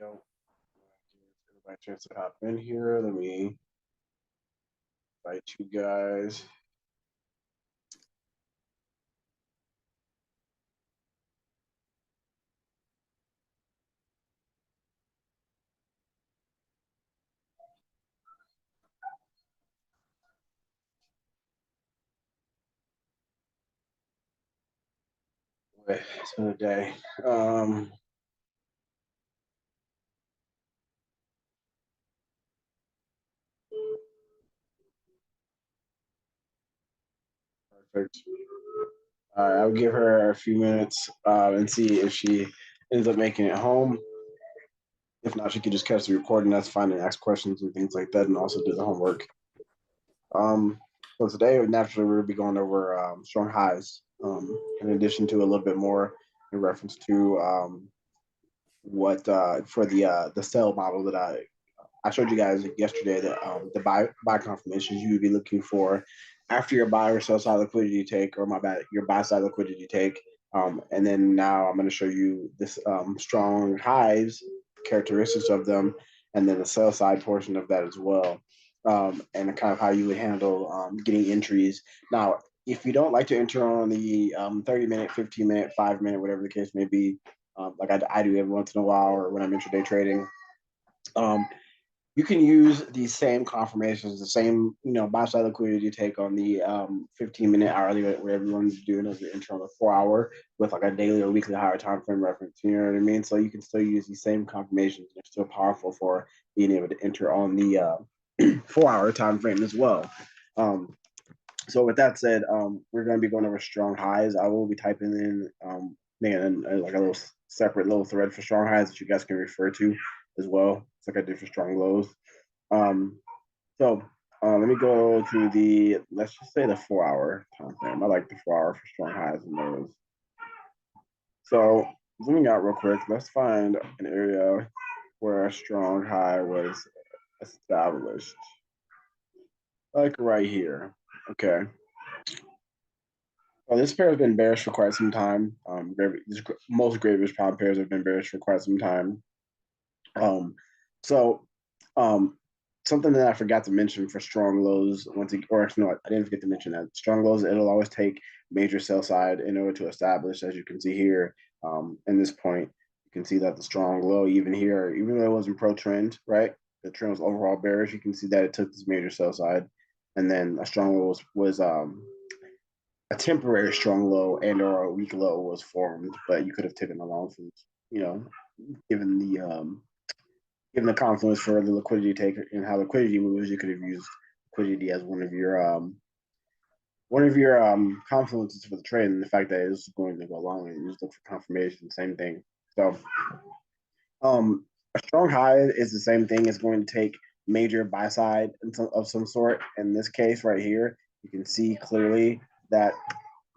go. Give everybody a chance to hop in here. Let me invite you guys. It's been a day. Perfect. I'll give her a few minutes and see if she ends up making it home. If not, she could just catch the recording. That's fine and ask questions and things like that, and also do the homework. So today, naturally, we'll be going over strong highs, in addition to a little bit more in reference to what for the sell model that I showed you guys yesterday. That the buy confirmations you would be looking for after your buy or sell side liquidity take, or my bad, your buy side liquidity take. And then now I'm going to show you this strong highs, characteristics of them, and then the sell side portion of that as well, and kind of how you would handle getting entries. Now, if you don't like to enter on the 30-minute, 15-minute, 5-minute, whatever the case may be, like I do every once in a while, or when I'm intraday trading, um, you can use these same confirmations, the same, buy side liquidity take on the 15-minute, hourly, whatever everyone's doing as an internal 4 hour with like a daily or weekly higher time frame reference. You know what I mean? So you can still use these same confirmations. They're still powerful for being able to enter on the 4 hour time frame as well. Um, so with that said, we're going to be going over strong highs. I will be typing in making like a little separate little thread for strong highs that you guys can refer to as well. It's like I did for strong lows. Um, so let me go to the, let's just say the 4 hour time frame. I like the 4 hour for strong highs and lows. So zooming out real quick, let's find an area where a strong high was established. Like right here. Okay. Well, this pair has been bearish for quite some time. Most Gravish pound pairs have been bearish for quite some time. Um, so um, something that I forgot to mention for strong lows, or actually, no, I didn't forget to mention that strong lows, it'll always take major sell side in order to establish, as you can see here. In this point, you can see that the strong low, even here, even though it wasn't pro trend, right? The trend was overall bearish. You can see that it took this major sell side, and then a strong low was a temporary strong low and or a weak low was formed, but you could have taken a long from, you know, given the confluence for the liquidity taker and how liquidity moves, you could have used liquidity as one of your confluences for the trade, and the fact that it's going to go long and you just look for confirmation, same thing. So a strong high is the same thing. It's going to take major buy side of some sort. In this case right here, you can see clearly that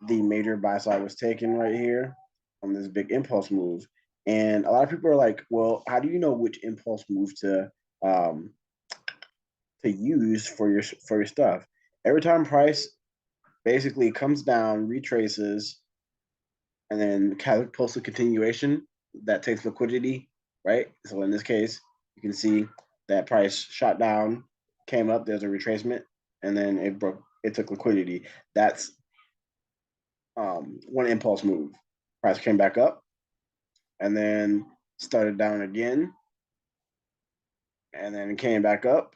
the major buy side was taken right here on this big impulse move. And a lot of people are like, well, how do you know which impulse move um, to use for your stuff? Every time price basically comes down, retraces, and then posts a continuation that takes liquidity, right? So in this case, you can see that price shot down, came up, there's a retracement, and then it took liquidity. That's one impulse move. Price came back up and then started down again and then came back up.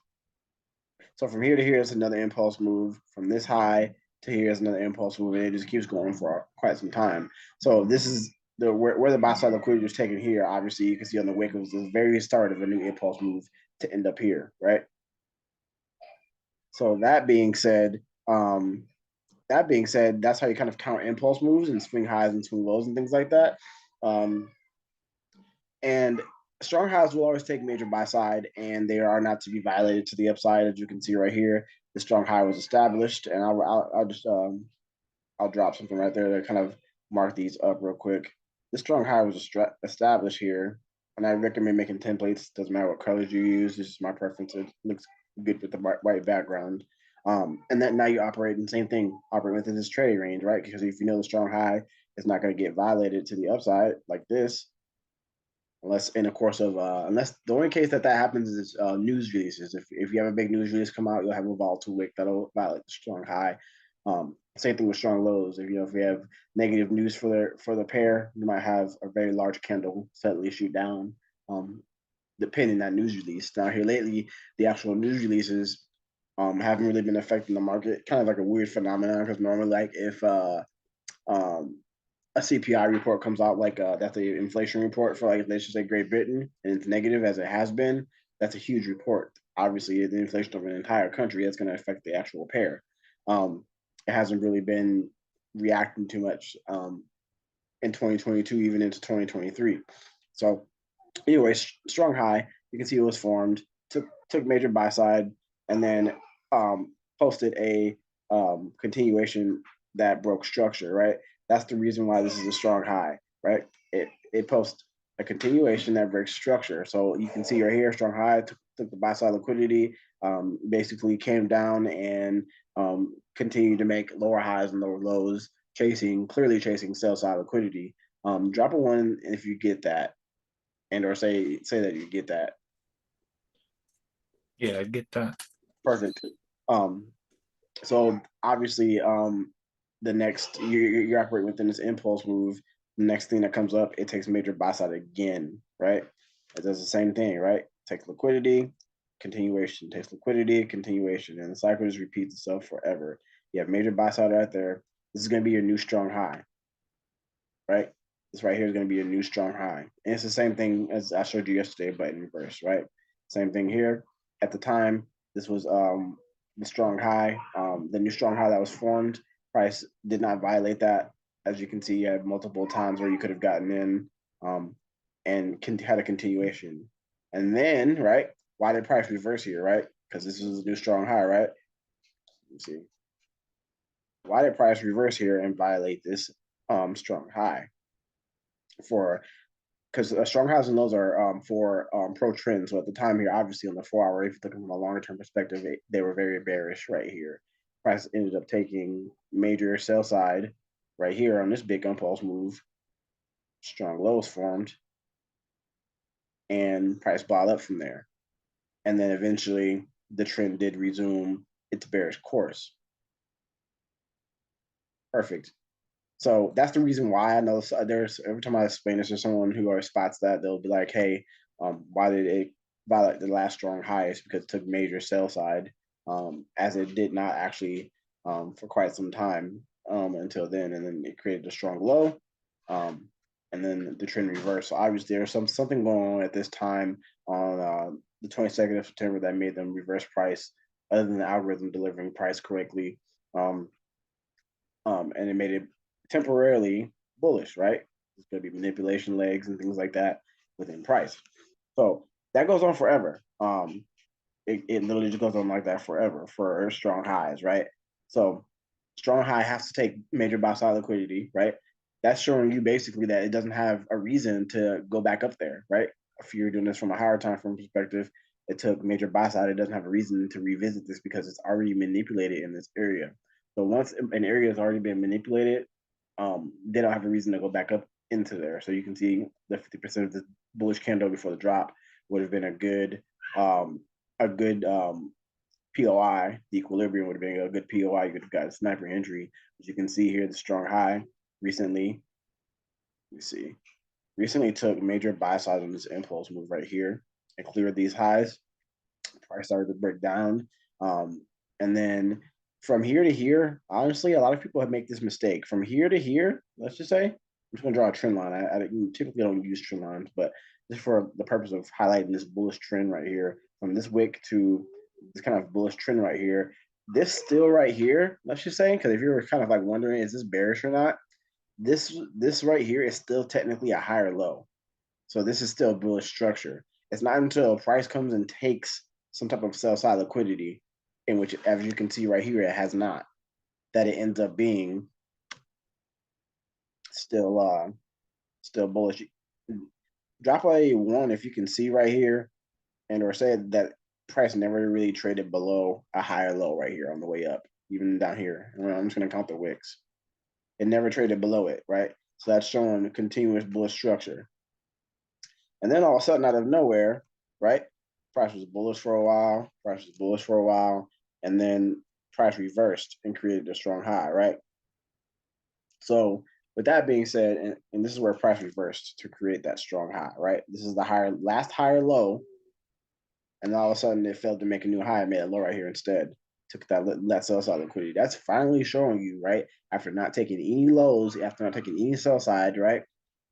So from here to here is another impulse move. From this high to here is another impulse move, and it just keeps going for quite some time. So this is where the buy side liquidity is taken here. Obviously, you can see on the wick it was the very start of a new impulse move to end up here, right? So that being said, that's how you kind of count impulse moves and swing highs and swing lows and things like that. Um, and strong highs will always take major buy side, and they are not to be violated to the upside, as you can see right here. The strong high was established, and I'll just I'll drop something right there to kind of mark these up real quick. The strong high was established here, and I recommend making templates. Doesn't matter what colors you use. This is my preference. It looks good with the white background. And then now you operate in the same thing, operate within this trading range, right? Because if you know the strong high is not going to get violated to the upside like this, unless in the course of unless the only case that happens is news releases. If you have a big news release come out, you'll have a volatile wick that'll violate the strong high. Same thing with strong lows. If we have negative news for the pair, you might have a very large candle suddenly shoot down, depending on that news release. Now here lately, the actual news releases haven't really been affecting the market. Kind of like a weird phenomenon because normally, like if um, a CPI report comes out, like that's the inflation report for like let's just say Great Britain, and it's negative as it has been, that's a huge report. Obviously, the inflation of an entire country that's going to affect the actual pair. It hasn't really been reacting too much in 2022, even into 2023. So, anyway, strong high. You can see it was formed. Took major buy side, and then posted a continuation that broke structure. Right. That's the reason why this is a strong high. Right. It posts a continuation that breaks structure. So you can see right here, strong high took the buy side liquidity, basically came down and continued to make lower highs and lower lows, clearly chasing sell side liquidity. Drop a one if you get that, and or say that you get that. Yeah, I get that. Perfect. Um, so obviously, the next you're operating within this impulse move. The next thing that comes up, it takes major buy side again, right? It does the same thing, right? Takes liquidity, continuation, takes liquidity, continuation, and the cycle just repeats itself forever. You have major buy side right there. This is going to be your new strong high, right? This right here is going to be a new strong high. And it's the same thing as I showed you yesterday, but in reverse, right? Same thing here. At the time, this was the strong high, the new strong high that was formed. Price did not violate that. As you can see, you had multiple times where you could have gotten in and had a continuation. And then, right, why did price reverse here, right? Because this is a new strong high, right? Let's see. Why did price reverse here and violate this strong high? For because strong highs and lows are for pro trend. So at the time here, obviously on the 4 hour, if you look from a longer term perspective, they were very bearish right here. Price ended up taking major sell side right here on this big impulse move. Strong lows formed, and price bought up from there. And then eventually the trend did resume its bearish course. Perfect. So that's the reason why I know there's every time I explain this to someone who already spots that, they'll be like, "Hey, why did it violate the last strong highest? Because it took major sell side, as it did not actually for quite some time until then, and then it created a strong low, um, and then the trend reversed. So obviously there's something going on at this time on the 22nd of September that made them reverse price, other than the algorithm delivering price correctly. Um, and it made it temporarily bullish, right? It's going to be manipulation legs and things like that within price. So that goes on forever. It literally just goes on like that forever for strong highs, right? So strong high has to take major buy side liquidity, right? That's showing you basically that it doesn't have a reason to go back up there, right? If you're doing this from a higher time frame perspective, it took major buy side. It doesn't have a reason to revisit this because it's already manipulated in this area. So once an area has already been manipulated, they don't have a reason to go back up into there. So you can see the 50% of the bullish candle before the drop would have been um, a good POI. The equilibrium would have been a good POI. You could have got a sniper entry. As you can see here, the strong high recently. Let me see. Recently took major buy side on this impulse move right here and cleared these highs. Price started to break down. And then from here to here, honestly, a lot of people have made this mistake. From here to here, let's just say, I'm just going to draw a trend line. I typically don't use trend lines, but just for the purpose of highlighting this bullish trend right here, from this wick to this kind of bullish trend right here, this still right here, let's just say, because if you're kind of like wondering, is this bearish or not? This right here is still technically a higher low. So this is still bullish structure. It's not until price comes and takes some type of sell side liquidity, in which, as you can see right here, it has not, that it ends up being still bullish. Drop a one if you can see right here, and or say that price never really traded below a higher low right here on the way up, even down here. I'm just gonna count the wicks. It never traded below it, right? So that's showing continuous bullish structure. And then all of a sudden, out of nowhere, right? Price was bullish for a while, price was bullish for a while, and then price reversed and created a strong high, right? So with that being said, and this is where price reversed to create that strong high, right? This is the last higher low, and all of a sudden it failed to make a new high and made a low right here instead. Took that sell side liquidity. That's finally showing you, right, after not taking any lows, after not taking any sell side, right,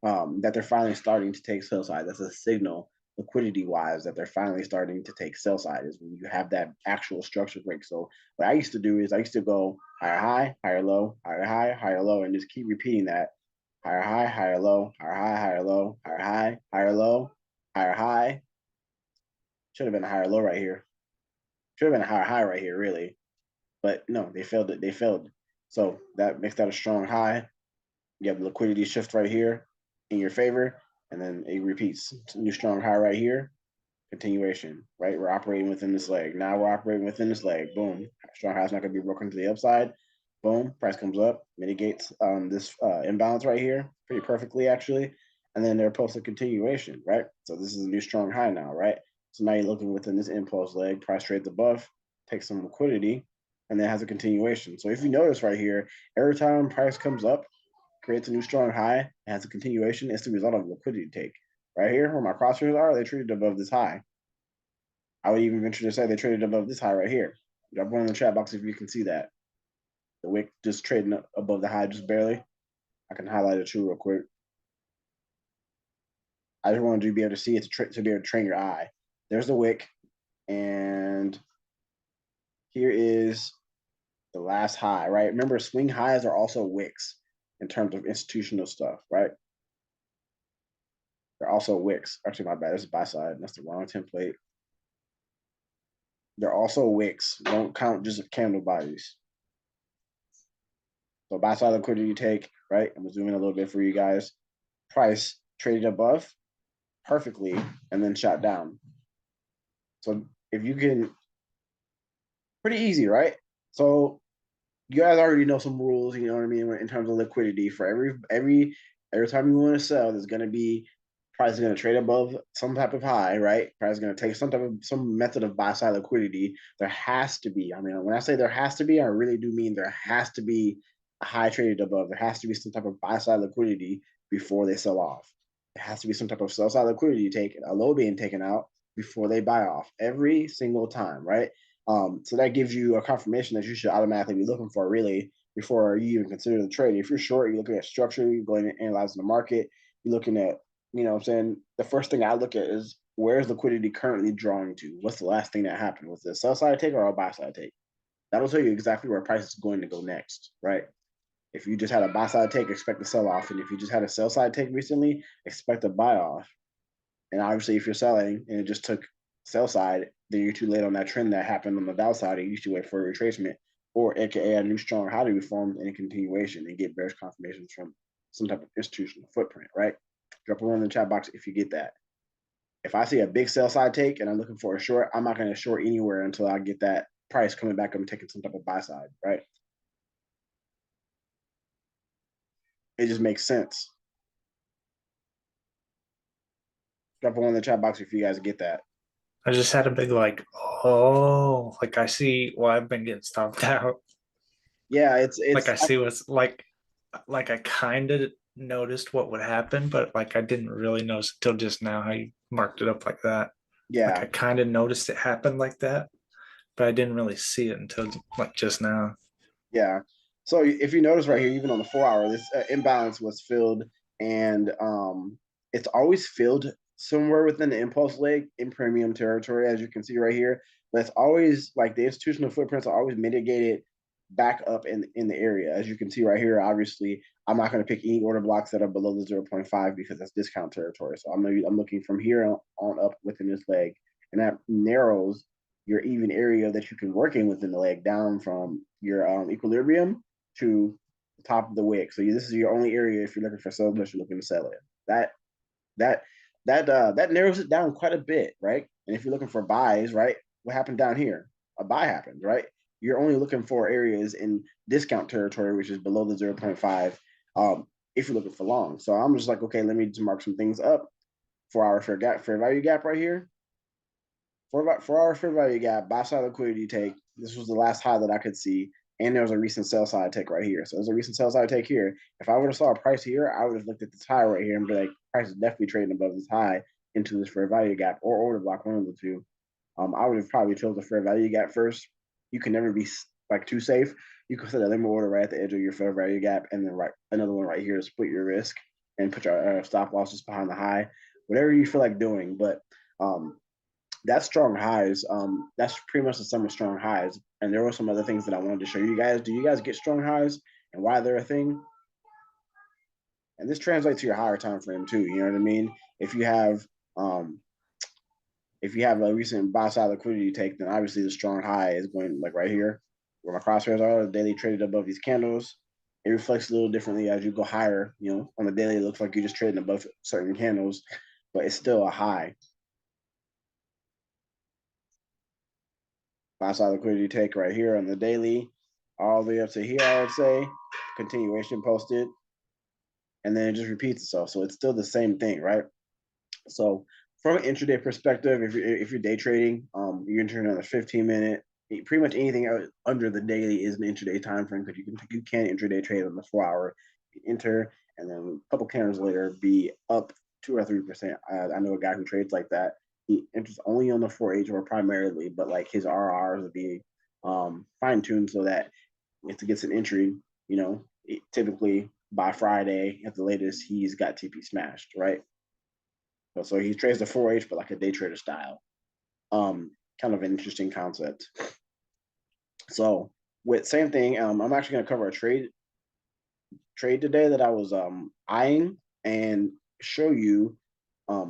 that they're finally starting to take sell side. That's a signal liquidity wise that they're finally starting to take sell side is when you have that actual structure break. So what I used to do is I used to go higher high, higher low, higher high, higher low, and just keep repeating that higher high, higher low, higher high, higher low, higher high, higher low, higher high. Should have been a higher low right here. Should have been a higher high right here, really. But no, they failed it. They failed. So that makes that a strong high. You have the liquidity shift right here in your favor, and then it repeats. It's a new strong high right here. Continuation, right? We're operating within this leg. Now we're operating within this leg. Boom. Strong high is not going to be broken to the upside. Boom. Price comes up, mitigates this imbalance right here pretty perfectly, actually. And then they're post a continuation, right? So this is a new strong high now, right? So now you're looking within this impulse leg. Price trades above, takes some liquidity, and then has a continuation. So if you notice right here, every time price comes up, creates a new strong high, and has a continuation, it's the result of a liquidity take. Right here, where my crosshairs are, they traded above this high. I would even venture to say they traded above this high right here. Drop one in the chat box if you can see that. The wick just trading above the high just barely. I can highlight it too real quick. I just wanted you to be able to see it to be able to train your eye. There's the wick, and here is the last high, right? Remember, swing highs are also wicks in terms of institutional stuff, right? They're also wicks. Actually, my bad. This is buy side. That's the wrong template. They're also wicks. Don't count just candle bodies. So buy side liquidity take, right? I'm gonna zoom in a little bit for you guys. Price traded above perfectly and then shot down. So if you can, pretty easy, right? So you guys already know some rules, you know what I mean, in terms of liquidity. For every time you want to sell, there's gonna be price is gonna trade above some type of high, right? Price is gonna take some method of buy side liquidity. There has to be. I mean, when I say there has to be, I really do mean there has to be a high traded above. There has to be some type of buy side liquidity before they sell off. There has to be some type of sell side liquidity taken, a low being taken out before they buy off every single time, right? So that gives you a confirmation that you should automatically be looking for really before you even consider the trade. If you're short, you're looking at structure, you're going and analyzing the market, you're looking at, you know what I'm saying? The first thing I look at is where's liquidity currently drawing to? What's the last thing that happened? Was it a sell side take or a buy side take? That'll tell you exactly where price is going to go next, right? If you just had a buy side take, expect a sell off. And if you just had a sell side take recently, expect a buy off. And obviously, if you're selling and it just took sell side, then you're too late on that trend that happened on the downside. And you should wait for a retracement or AKA a new strong high to be formed and a continuation and get bearish confirmations from some type of institutional footprint, right? Drop a one in the chat box if you get that. If I see a big sell side take and I'm looking for a short, I'm not going to short anywhere until I get that price coming back up and taking some type of buy side, right? It just makes sense. Drop a one in the chat box if you guys get that. I just had a big like, oh, like I see why I've been getting stopped out. Yeah, Like I see what's like I kind of noticed what would happen, but like I didn't really notice until just now how you marked it up like that. Like yeah, I kind of noticed it happened like that, but I didn't really see it until like just now. yeah. So if you notice right here, even on the 4 hour, this imbalance was filled, and it's always filled somewhere within the impulse leg in premium territory, as you can see right here. But it's always like the institutional footprints are always mitigated back up in the area, as you can see right here. Obviously, I'm not going to pick any order blocks that are below the 0.5 because that's discount territory. So I'm looking from here on up within this leg, and that narrows your even area that you can work in within the leg down from your equilibrium to the top of the wick. So this is your only area if you're looking for sell unless you're looking to sell it. That that narrows it down quite a bit, right? And if you're looking for buys, right, what happened down here? A buy happened, right? You're only looking for areas in discount territory, which is below the 0.5. If you're looking for long. So I'm just like, okay, let me just mark some things up. 4 hour fair value gap right here. 4 hour fair value gap, buy side liquidity take. This was the last high that I could see. And there was a recent sell side take right here. So there's a recent sell side take here. If I would have saw a price here, I would have looked at this high right here and be like, price is definitely trading above this high into this fair value gap or order block, one of the two. I would have probably chose the fair value gap first. You can never be like too safe. You can set a limit order right at the edge of your fair value gap, and then another one right here to split your risk and put your stop losses behind the high. Whatever you feel like doing, but that's strong highs. That's pretty much the sum of strong highs. And there were some other things that I wanted to show you guys. Do you guys get strong highs and why they're a thing? And this translates to your higher time frame too. You know what I mean? If you have um, if you have a recent buy side liquidity take, then obviously the strong high is going like right here, where my crosshairs are. The daily traded above these candles. It reflects a little differently as you go higher. You know, on the daily, it looks like you're just trading above certain candles, but it's still a high. Buy side liquidity take right here on the daily, all the way up to here, I would say. Continuation posted, and then it just repeats itself. So it's still the same thing, right? So from an intraday perspective, if you're day trading, you're entering on a 15 minute. Pretty much anything under the daily is an intraday time frame because you can intraday trade on the 4 hour. You enter and then a couple candles later be up 2 or 3%. I know a guy who trades like that. He enters only on the 4H or primarily, but like his RRs would be fine tuned so that if it gets an entry, typically by Friday at the latest, he's got TP smashed, right? So he trades the 4H, but like a day trader style. Kind of an interesting concept. So with same thing, I'm actually going to cover a trade today that I was eyeing and show you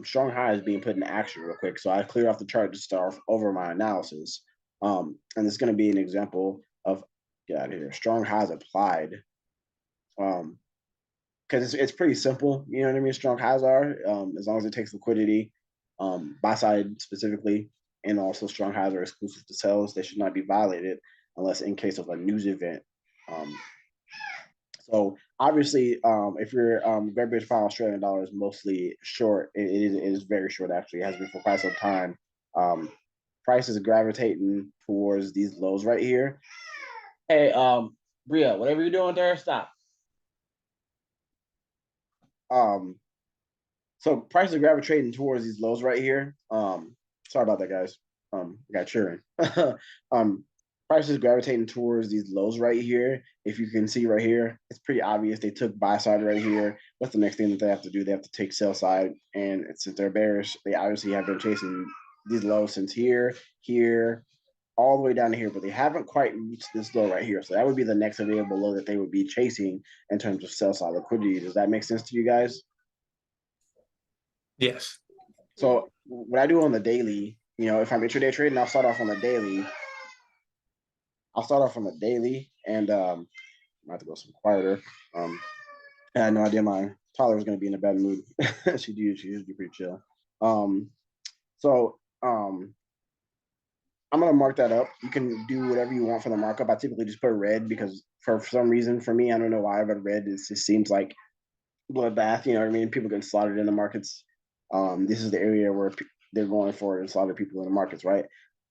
strong highs being put in action real quick. So I cleared off the chart to start over my analysis. And it's going to be an example of get out of here. Strong highs applied. Because it's pretty simple. You know what I mean? Strong highs are as long as it takes liquidity, buy side specifically, and also strong highs are exclusive to sells. They should not be violated unless in case of a news event. Um, so obviously, if your Great British Pound Australian dollar is mostly short, it is very short actually. It has been for quite some time. Price is gravitating towards these lows right here. Hey, Bria, whatever you're doing there, stop. Um, So prices are gravitating towards these lows right here. Sorry about that, guys. I got cheering. um, prices gravitating towards these lows right here. If you can see right here, it's pretty obvious they took buy side right here. What's the next thing that they have to do? They have to take sell side, and since they're bearish, they obviously have been chasing these lows since here, all the way down to here, but they haven't quite reached this low right here. So that would be the next available low that they would be chasing in terms of sell side liquidity. Does that make sense to you guys? Yes. So what I do on the daily, if I'm intraday trading, I'll start off on the daily. I'll start off on the daily, and I have to go some quieter. I had no idea my toddler was going to be in a bad mood. She usually pretty chill. Um, so I'm gonna mark that up. You can do whatever you want for the markup. I typically just put red because for some reason, for me, I don't know why, but red just seems like bloodbath. You know what I mean? People getting slaughtered in the markets. This is the area where they're going for to slaughter people in the markets, right?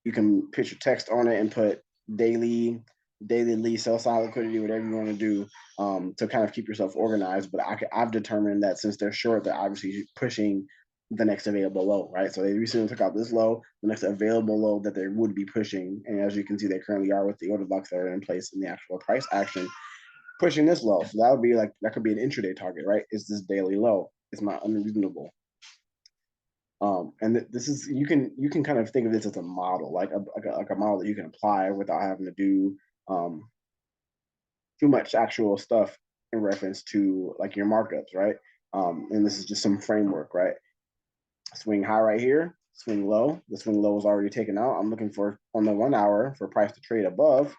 You can put your text on it and put daily lead, sell side liquidity, whatever you want to do to kind of keep yourself organized. But I've determined that since they're short, they're obviously pushing the next available low, right? So they recently took out this low, the next available low that they would be pushing. And as you can see, they currently are with the order blocks that are in place in the actual price action pushing this low. So that would be like that could be an intraday target, right? Is this daily low? It's not unreasonable. And this is you can kind of think of this as a model, like a model that you can apply without having to do too much actual stuff in reference to like your markups, right? And this is just some framework, right? Swing high right here, swing low. The swing low is already taken out. I'm looking for on the 1 hour for price to trade above.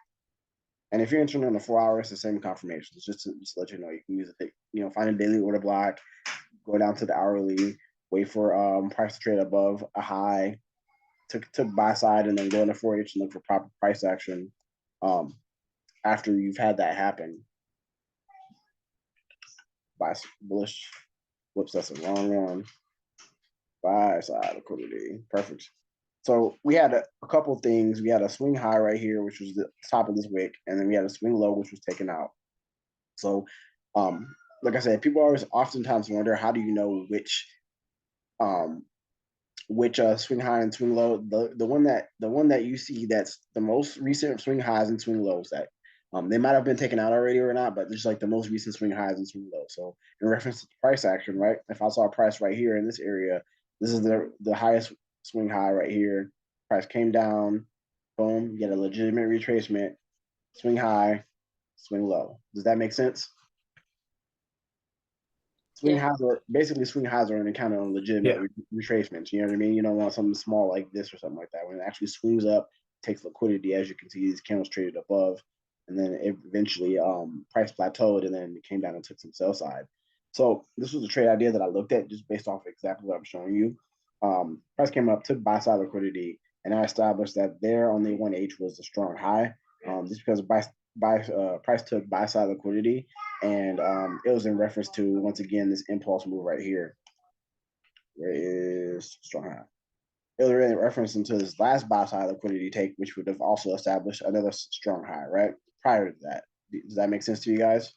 And if you're entering on the 4 hour, it's the same confirmation. It's just let you know you can use it. Find a daily order block, go down to the hourly, wait for price to trade above a high, to buy side, and then go into 4H and look for proper price action. After you've had that happen, buy bullish. Whoops, that's a wrong one. Buy side liquidity. Perfect. So we had a couple things. We had a swing high right here, which was the top of this wick, and then we had a swing low, which was taken out. So, like I said, people always oftentimes wonder, how do you know um, which swing high and swing low? The one that you see that's the most recent swing highs and swing lows that they might have been taken out already or not, but just like the most recent swing highs and swing lows. So in reference to price action, right? If I saw a price right here in this area, this is the highest swing high right here. Price came down, boom, you get a legitimate retracement, swing high, swing low. Does that make sense? Swing Yeah. highs are basically swing highs are an kind of legitimate Yeah. retracements. You know what I mean? You don't want something small like this or something like that. When it actually swings up, takes liquidity, as you can see, these candles traded above, and then it eventually price plateaued and then it came down and took some sell side. So this was a trade idea that I looked at just based off exactly what I'm showing you. Price came up, took buy side liquidity, and I established that there on the 1H was a strong high. Just because price took buy side liquidity, and it was in reference to, once again, this impulse move right here. There is strong high. It was really referencing to this last buy side liquidity take, which would have also established another strong high, right? Prior to that. Does that make sense to you guys?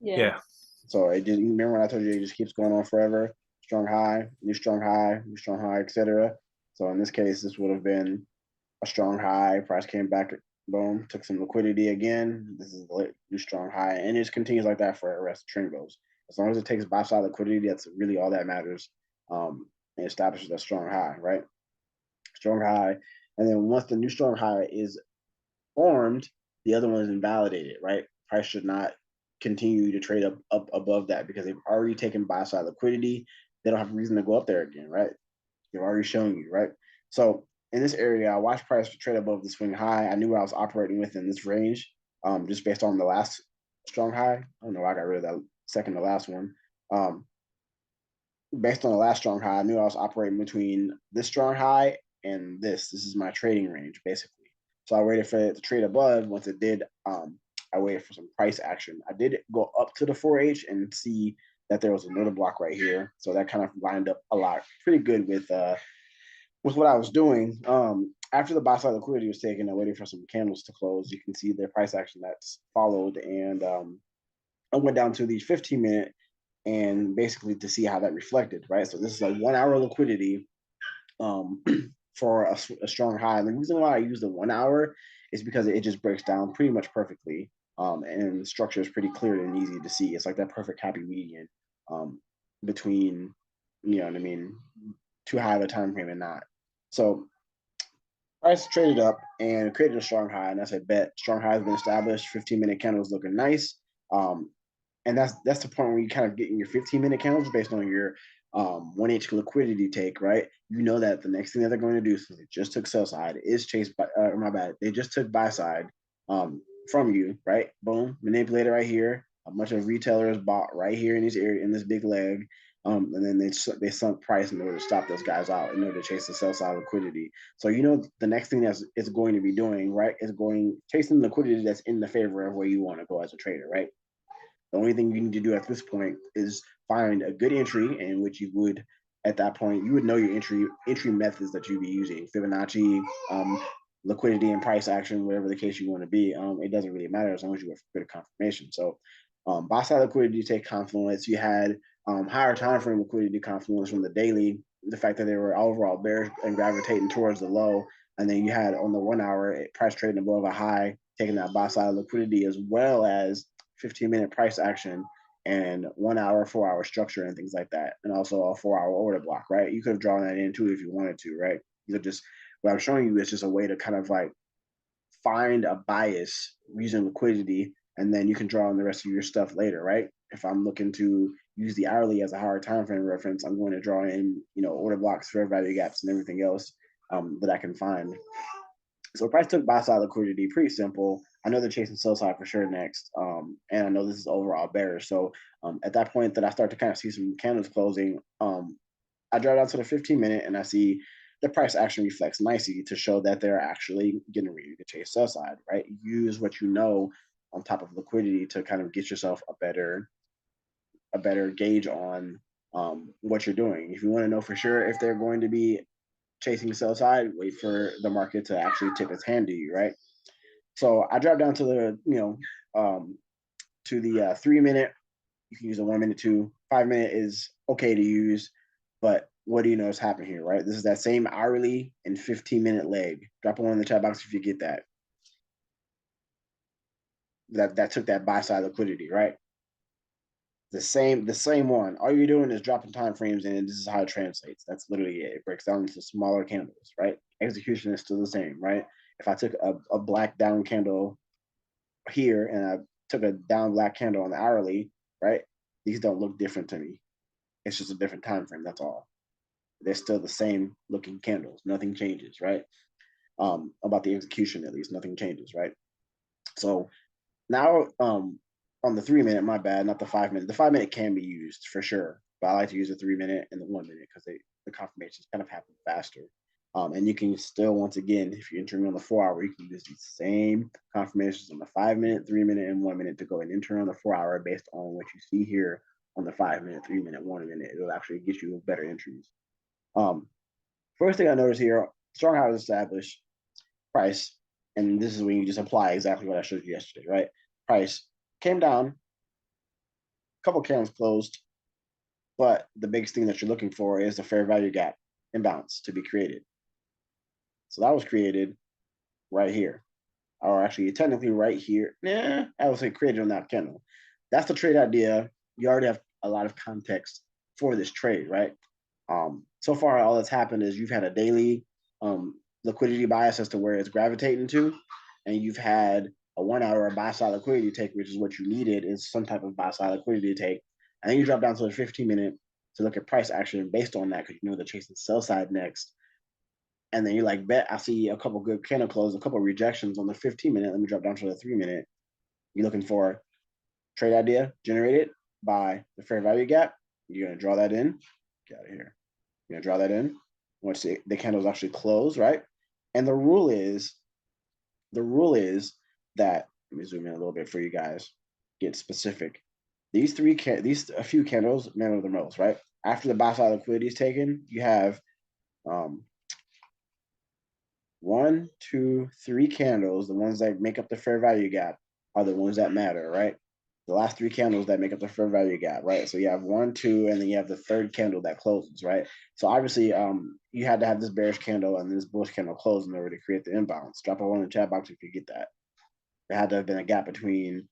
Yeah. Yeah. So it just, remember when I told you it just keeps going on forever? Strong high, new strong high, etc. So in this case, this would have been a strong high. Price came back, boom, took some liquidity again. This is the new strong high, and it just continues like that for the rest of trend goes. As long as it takes buy side liquidity, that's really all that matters. And establishes that strong high, right? Strong high, and then once the new strong high is formed, the other one is invalidated, right? Price should not continue to trade up above that because they've already taken buy side liquidity. They don't have a reason to go up there again, right? They've already shown you, right? So in this area, I watched price trade above the swing high. I knew I was operating within this range, just based on the last strong high. I don't know why I got rid of that second to last one. Um, Based on the last strong high, I knew I was operating between this strong high and this. This is my trading range, basically. So I waited for it to trade above. Once it did, I waited for some price action. I did go up to the 4H and see that there was another block right here. So that kind of lined up a lot pretty good with what I was doing. After the buy side liquidity was taken, I waited for some candles to close. You can see the price action that's followed, and I went down to the 15-minute and basically to see how that reflected, right? So this is a 1 hour liquidity um, for a strong high. And the reason why I use the 1 hour is because it just breaks down pretty much perfectly. And the structure is pretty clear and easy to see. It's like that perfect happy median between, you know what I mean, too high of a time frame and not. So price traded up and created a strong high, and that's a bet. Strong high has been established. 15-minute candles looking nice. And that's the point where you kind of get in your 15-minute candles based on your 1H liquidity take, right? You know that the next thing that they're going to do, since they just took sell side, is chase by, my bad, they just took buy side from you, right? Boom, manipulated right here. A bunch of retailers bought right here in this area, in this big leg. And then they sunk price in order to stop those guys out, in order to chase the sell side liquidity. So you know the next thing that's it's going to be doing, right, is going chasing liquidity that's in the favor of where you want to go as a trader, right? The only thing you need to do at this point is find a good entry in which you would, at that point, you would know your entry methods that you'd be using. Fibonacci, liquidity and price action, whatever the case you want to be. It doesn't really matter as long as you have good confirmation. So buy side liquidity take confluence. You had higher time frame liquidity confluence from the daily, the fact that they were overall bearish and gravitating towards the low. And then you had on the 1 hour price trading above a high, taking that buy side liquidity, as well as 15-minute price action and 1 hour, 4 hour structure and things like that. And also a 4 hour order block, right? You could have drawn that in too if you wanted to, right? You could just, what I'm showing you is just a way to kind of like find a bias using liquidity, and then you can draw on the rest of your stuff later, right? If I'm looking to use the hourly as a higher time frame reference, I'm going to draw in, order blocks, fair value gaps, and everything else that I can find. So price took buy side liquidity, pretty simple. I know they're chasing sell side for sure next, and I know this is overall bearish. So at that point that I start to kind of see some candles closing, I draw down to the 15-minute and I see the price action reflects nicely to show that they're actually getting ready to chase sell side, right? Use what you know on top of liquidity to kind of get yourself a better gauge on what you're doing. If you want to know for sure if they're going to be chasing the sell side, wait for the market to actually tip its hand to you, right? So I dropped down to the, to the 3 minute. You can use a 1 minute too. 5 minute is okay to use, but what do you know is happening here, right? This is that same hourly and 15-minute leg. Drop a one in the chat box if you get that. That took that buy side liquidity, right? The same one. All you're doing is dropping time frames, and this is how it translates. That's literally it. It breaks down into smaller candles, right? Execution is still the same, right? If I took a black down candle here and I took a down black candle on the hourly, right? These don't look different to me. It's just a different time frame. That's all. They're still the same looking candles. Nothing changes, right? About the execution, at least, nothing changes, right? So now, on the 3 minute, my bad, not the 5 minute. The 5 minute can be used for sure, but I like to use the 3 minute and the 1 minute because the confirmations kind of happen faster. And you can still, once again, if you're entering on the 4 hour, you can use the same confirmations on the 5 minute, 3 minute, and 1 minute to go and enter on the 4 hour based on what you see here on the 5 minute, 3 minute, 1 minute. It'll actually get you better entries. First thing I noticed here, strong hours established, price, and this is when you just apply exactly what I showed you yesterday, right? Price came down, a couple candles closed, but the biggest thing that you're looking for is the fair value gap imbalance to be created. So that was created right here, or actually technically right here. I would say created on that candle. That's the trade idea. You already have a lot of context for this trade, right? So far, all that's happened is you've had a daily liquidity bias as to where it's gravitating to, and you've had a 1 hour buy side liquidity take, which is what you needed, is some type of buy side liquidity take. And then you drop down to the 15 minute to look at price action based on that because you know they're chasing sell side next. And then you're like, bet I see a couple good candle close, a couple rejections on the 15 minute. Let me drop down to the 3 minute. You're looking for trade idea generated by the fair value gap. You're gonna draw that in. Get out of here. You're gonna draw that in once the candles actually close, right? And the rule is that, let me zoom in a little bit for you guys, get specific. These a few candles matter the most, right? After the buy side liquidity is taken, you have 1, 2, 3 candles. The ones that make up the fair value gap are the ones that matter, right? The last 3 candles that make up the fair value gap, right? So you have 1, 2, and then you have the third candle that closes, right? So obviously, you had to have this bearish candle and this bullish candle close in order to create the imbalance. Drop a one in the chat box if you get that. There had to have been a gap between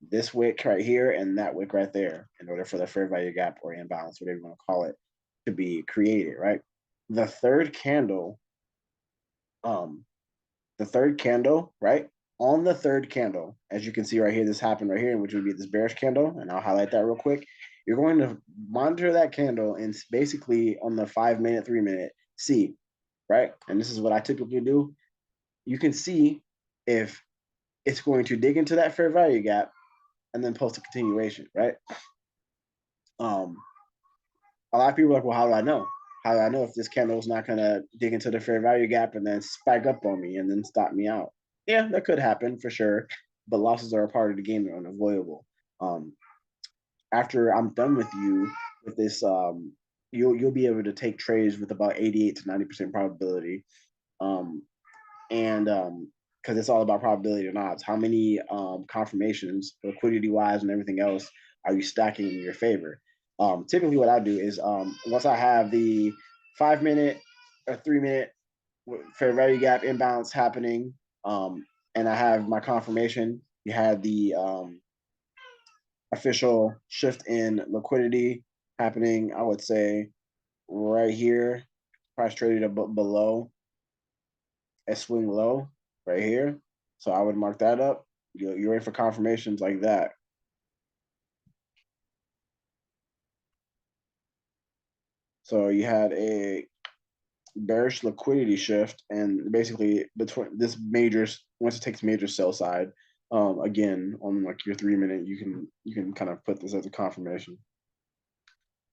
this wick right here and that wick right there in order for the fair value gap or imbalance, whatever you want to call it, to be created, right? The third candle, um, right? On the third candle, as you can see right here, this happened right here, which would be this bearish candle, and I'll highlight that real quick. You're going to monitor that candle and basically on the 5 minute, 3 minute, see, right? And this is what I typically do. You can see if it's going to dig into that fair value gap and then post a continuation, right? A lot of people are like, well, how do I know? How do I know if this candle is not going to dig into the fair value gap and then spike up on me and then stop me out? Yeah, that could happen for sure, but losses are a part of the game; they're unavoidable. Um, After I'm done with you with this, you'll be able to take trades with about 88 to 90% probability, and because it's all about probability and odds. How many confirmations, liquidity wise, and everything else are you stacking in your favor? Typically, what I do is once I have the 5 minute or 3 minute fair value gap imbalance happening, and I have my confirmation. You had the official shift in liquidity happening. I would say right here, price traded below a swing low right here. So I would mark that up. You're in for confirmations like that. So you had a bearish liquidity shift, and basically between this majors once it takes major sell side, again on like your 3 minute, you can kind of put this as a confirmation.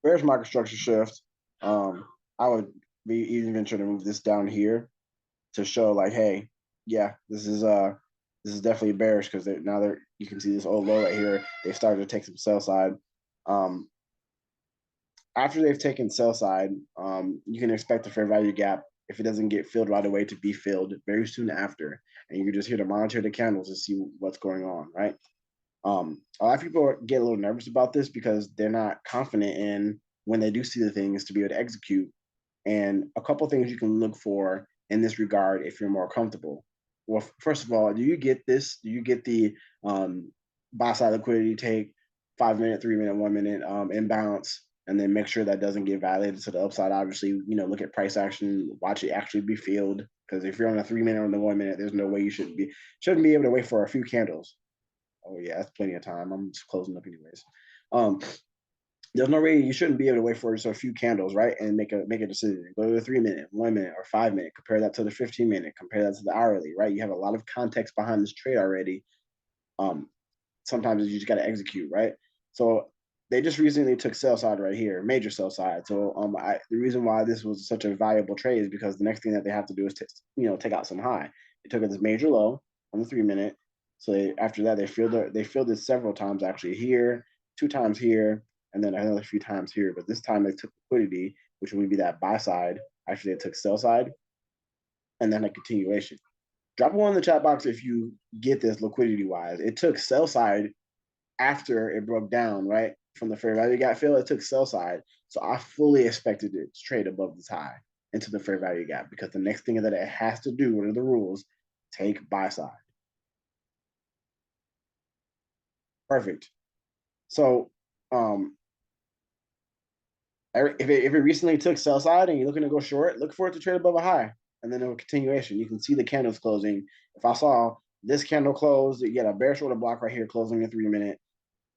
Bearish market structure shift. I would be even venture to move this down here to show like, hey, yeah, this is definitely bearish because now they're you can see this old low right here. They started to take some sell side. after they've taken sell side, you can expect the fair value gap, if it doesn't get filled right away, to be filled very soon after. And you're just here to monitor the candles to see what's going on, right? A lot of people get a little nervous about this because they're not confident in, when they do see the things, to be able to execute. And a couple things you can look for in this regard if you're more comfortable. Well, first of all, do you get this? Do you get the buy side liquidity take, 5 minute, 3 minute, 1 minute imbalance, and then make sure that doesn't get violated to the upside? Obviously, look at price action, watch it actually be filled. Because if you're on a 3 minute or the 1 minute, there's no way you shouldn't be able to wait for a few candles. Oh yeah, that's plenty of time. I'm just closing up anyways. Um, there's no way you shouldn't be able to wait for just a few candles, right? And make a decision. Go to the 3 minute, 1 minute, or 5 minute. Compare that to the 15 minute. Compare that to the hourly, right? You have a lot of context behind this trade already. Um, Sometimes you just got to execute, right? So they just recently took sell side right here, major sell side. So the reason why this was such a valuable trade is because the next thing that they have to do is take out some high. They took it this major low on the 3 minute. So after that they filled it several times, actually here, 2 times here, and then another few times here. But this time they took liquidity, which would be that buy side. Actually, they took sell side, and then a continuation. Drop one in the chat box if you get this liquidity wise. It took sell side after it broke down, right? From the fair value gap fill, it took sell side. So I fully expected it to trade above this high into the fair value gap, because the next thing that it has to do, what are the rules? Take buy side. Perfect. So if it recently took sell side and you're looking to go short, look for it to trade above a high, and then a continuation. You can see the candles closing. If I saw this candle close, you get a bearish order block right here closing the 3 minute.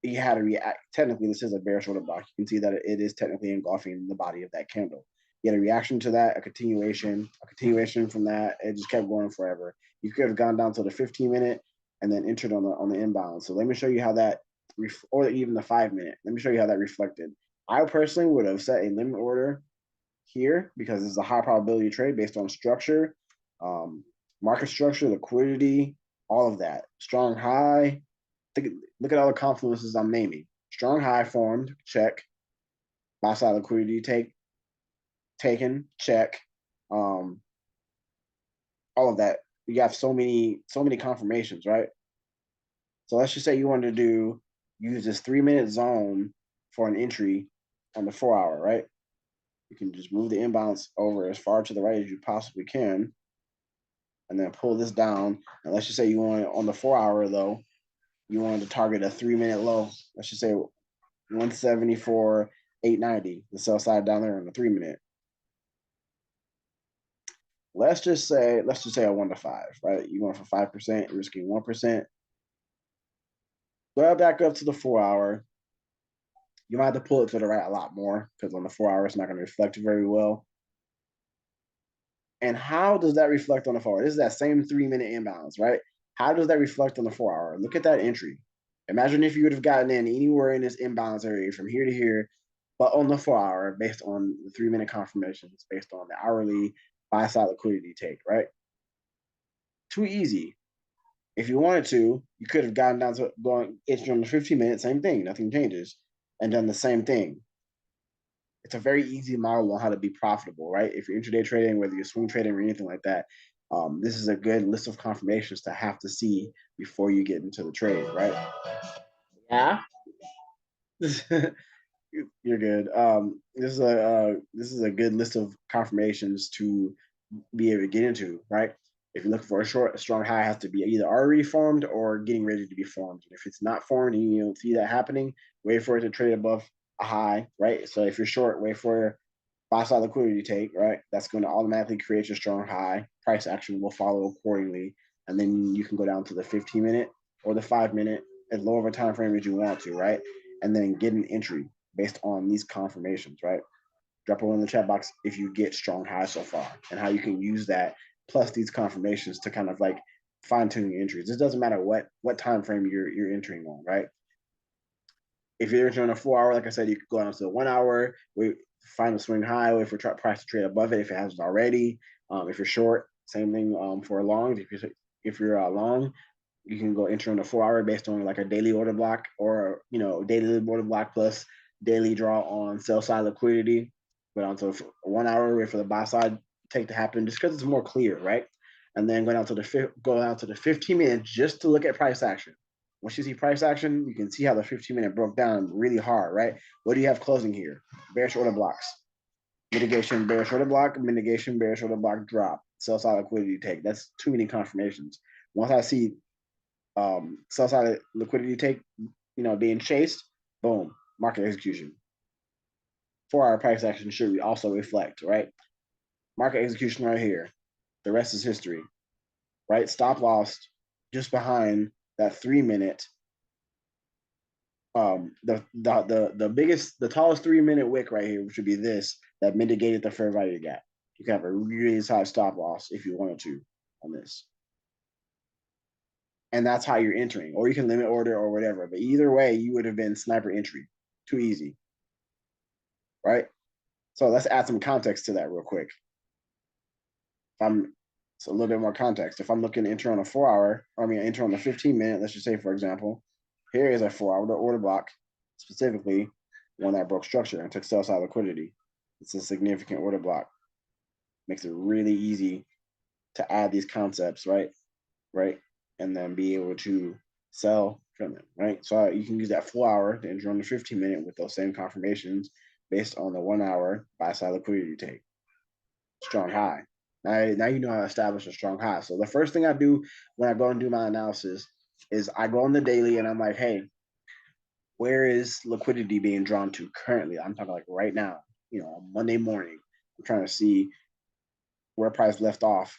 You had to react. Technically, this is a bearish order block. You can see that it is technically engulfing the body of that candle. You had a reaction to that, a continuation from that. It just kept going forever. You could have gone down to the 15 minute and then entered on the inbound. So let me show you how that, or even the 5 minute. Let me show you how that reflected. I personally would have set a limit order here because it's a high probability trade based on structure, market structure, liquidity, all of that. Strong high. Look at all the confluences I'm naming. Strong high formed, check. Buy side liquidity taken, check. All of that. You have so many confirmations, right? So let's just say you want to use this 3 minute zone for an entry on the 4 hour, right? You can just move the imbalance over as far to the right as you possibly can, and then pull this down. And let's just say you want it on the 4 hour though, you wanted to target a 3 minute low. Let's just say 174.890, the sell side down there on the 3 minute. Let's just say a 1 to 5, right? You want for 5%, you're risking 1%. Go back up to the 4 hour. You might have to pull it to the right a lot more because on the 4 hour, it's not going to reflect very well. And how does that reflect on the 4 hour? This is that same 3 minute imbalance, right? How does that reflect on the 4 hour? Look at that entry. Imagine if you would have gotten in anywhere in this imbalance area from here to here, but on the 4 hour, based on the 3 minute confirmations, based on the hourly buy side liquidity take, right? Too easy. If you wanted to, you could have gotten down to going entry on the 15 minute, same thing, nothing changes, and done the same thing. It's a very easy model on how to be profitable, right? If you're intraday trading, whether you're swing trading or anything like that, this is a good list of confirmations to have to see before you get into the trade, right? Yeah. You're good. This is a good list of confirmations to be able to get into, right? If you're looking for a strong high, it has to be either already formed or getting ready to be formed. And if it's not formed and you don't see that happening, wait for it to trade above a high, right? So if you're short, wait for buy side liquidity take, right? That's going to automatically create your strong high. Price action will follow accordingly, and then you can go down to the 15 minute or the 5 minute as low of a time frame as you want to, right? And then get an entry based on these confirmations, right? Drop a one in the chat box if you get strong highs so far and how you can use that plus these confirmations to kind of like fine tune your entries. It doesn't matter what time frame you're entering on, right? If you're entering on a 4 hour, like I said, you could go down to the 1 hour, wait, find a swing high, wait for price to trade above it if it hasn't already. If you're short, same thing for long. If you're long, you can go enter on a 4 hour based on like a daily order block or daily order block plus daily draw on sell side liquidity, but onto 1 hour, wait for the buy side take to happen, just because it's more clear, right? And then go down to the 15 minutes just to look at price action. Once you see price action, you can see how the 15-minute broke down really hard, right? What do you have closing here? Bearish order blocks. Mitigation, bearish order block, mitigation, bearish order block, drop. Sell side liquidity take. That's too many confirmations. Once I see sell side liquidity take, being chased, boom, market execution. 4 hour price action should also reflect, right? Market execution right here. The rest is history, right? Stop loss just behind that 3 minute. The biggest, the tallest 3 minute wick right here, which would be this, that mitigated the fair value gap. You can have a really high stop loss if you wanted to on this. And that's how you're entering, or you can limit order or whatever. But either way, you would have been sniper entry. Too easy, right? So let's add some context to that real quick. It's a little bit more context. If I'm looking to enter on a 4 hour, enter on the 15 minute, let's just say, for example, here is a 4 hour order block, specifically one that broke structure and took sell side liquidity. It's a significant order block. Makes it really easy to add these concepts, right? And then be able to sell from them, right? So you can use that 4 hour to enter on the 15 minute with those same confirmations based on the 1 hour buy side liquidity take. Strong high. Now you know how to establish a strong high. So the first thing I do when I go and do my analysis is I go on the daily and I'm like, hey, where is liquidity being drawn to currently? I'm talking like right now, on Monday morning. I'm trying to see where price left off.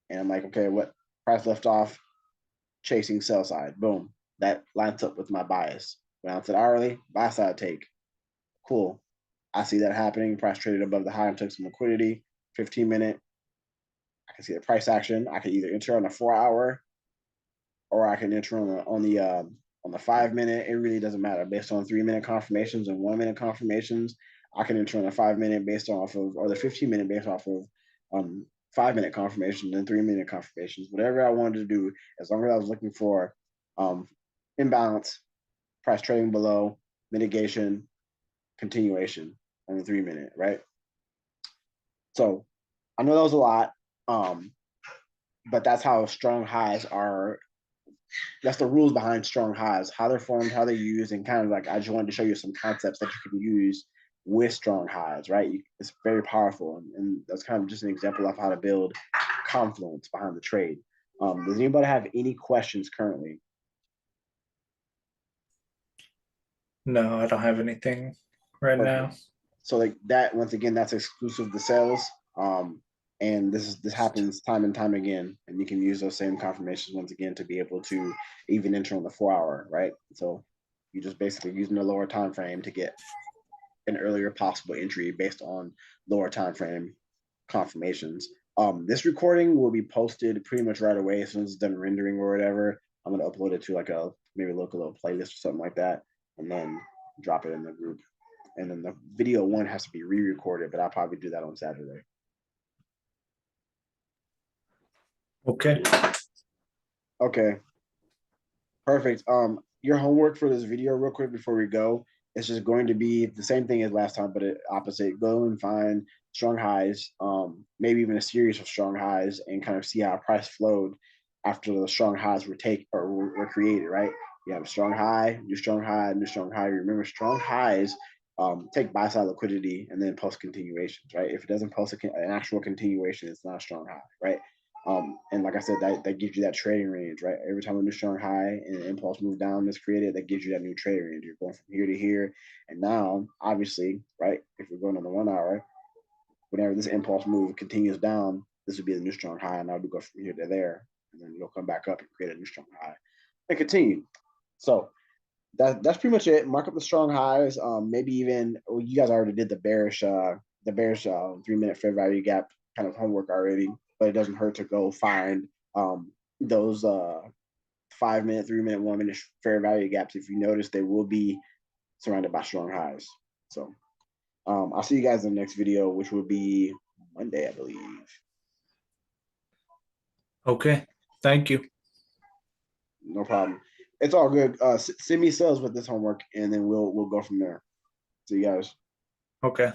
And I'm like, okay, what price left off? Chasing sell side. Boom. That lines up with my bias. When I said hourly, buy side take. Cool. I see that happening. Price traded above the high and took some liquidity. 15-minute. I can see the price action. I can either enter on a 4 hour or I can enter on the 5 minute. It really doesn't matter based on 3 minute confirmations and 1 minute confirmations. I can enter on a 5 minute based off of, or the 15-minute based off of 5 minute confirmations and 3 minute confirmations. Whatever I wanted to do, as long as I was looking for imbalance, price trading below, mitigation, continuation on the 3 minute, right? So I know that was a lot, but that's how strong highs are. That's the rules behind strong highs, how they're formed, how they're used, and kind of like I just wanted to show you some concepts that you can use with strong highs, right? It's very powerful, and that's kind of just an example of how to build confluence behind the trade. Does anybody have any questions currently? No, I don't have anything right now. Perfect. So like that, once again, that's exclusive to sales. And this happens time and time again, and you can use those same confirmations once again to be able to even enter on the 4 hour, right? So you just basically using the lower time frame to get an earlier possible entry based on lower time frame confirmations. This recording will be posted pretty much right away as soon as it's done rendering or whatever. I'm gonna upload it to like maybe a little playlist or something like that, and then drop it in the group. And then the video one has to be re-recorded, but I'll probably do that on Saturday. Okay. Okay, perfect. Your homework for this video, real quick before we go, is just going to be the same thing as last time, but opposite. Go and find strong highs, maybe even a series of strong highs, and kind of see how price flowed after the strong highs were created. Right? You have a strong high, new strong high, new strong high. Remember, strong highs take buy side liquidity and then post continuations. Right? If it doesn't post an actual continuation, it's not a strong high. Right? And like I said, that gives you that trading range, right? Every time a new strong high and an impulse move down is created, that gives you that new trading range. You're going from here to here. And now, obviously, right, if we're going on the 1 hour, whenever this impulse move continues down, this would be the new strong high. And now we go from here to there. And then you'll come back up and create a new strong high and continue. So that's pretty much it. Mark up the strong highs. Maybe even you guys already did the bearish 3 minute fair value gap kind of homework already, but it doesn't hurt to go find those 5 minute, 3 minute, 1 minute fair value gaps. If you notice, they will be surrounded by strong highs. So I'll see you guys in the next video, which will be Monday, I believe. Okay. Thank you. No problem. It's all good. Send me sales with this homework, and then we'll go from there. See you guys. Okay.